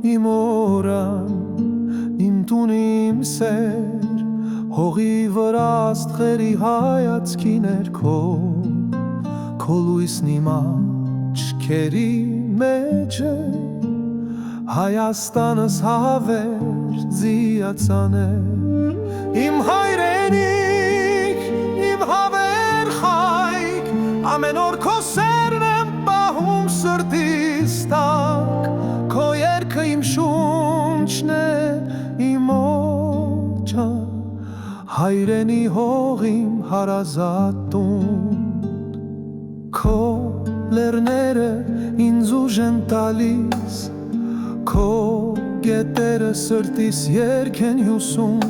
իմ օրան, իմ տուն իմ սեր, հողի վրա աստղերի հայացքի ներքո, քո լույսն իմ աչքերի մեջ է, Հայաստանս հավեր զիացան է, իմ հայրենիք, իմ հավեր խայք, ամեն օր քո սերն եմ պահում սրտիս տակ, քո երգը իմ շունչն է, իմ օջը, հայրենի հող իմ հարազատուն, քո լեռները ինձ ուժ են տալիս, քո գետերը սրտիս երգ են հյուսում,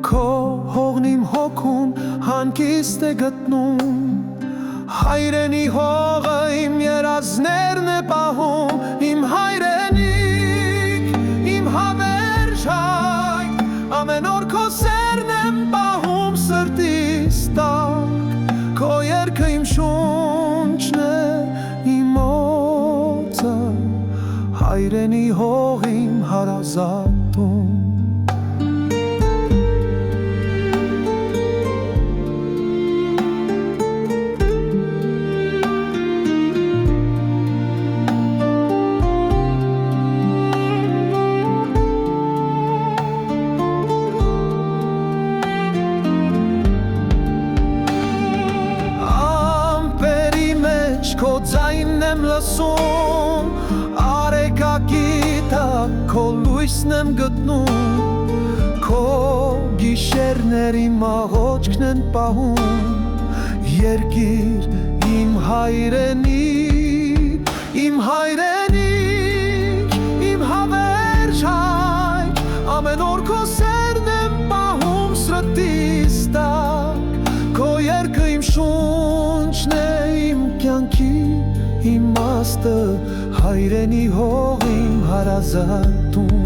քո հողն իմ հոգում հանգիստ է գտնում, հայրենի հողը իմ երազներն է պահում, իմ հայրենիք, իմ հավերժ հայք, ամեն օր քո սերն եմ պահում սրտիս տակ, քո երգը իմ շունչն է, իմ օծը, հայրենի հող իմ հարազատում, քո ձայնն եմ լսում, արեգակի տակ քո լույսն եմ գտնում, քո գիշերներ իմ աղոջքն են պահում, երկիր իմ հայրենիք, իմ հայրենիք, իմ հավերժ հայք, ամեն օր քո սերն եմ պահում սրտիս տակ, քո երգը իմ շունչն է, իմ կյանքի իմաստը, հայրենի հող իմ հարազատում,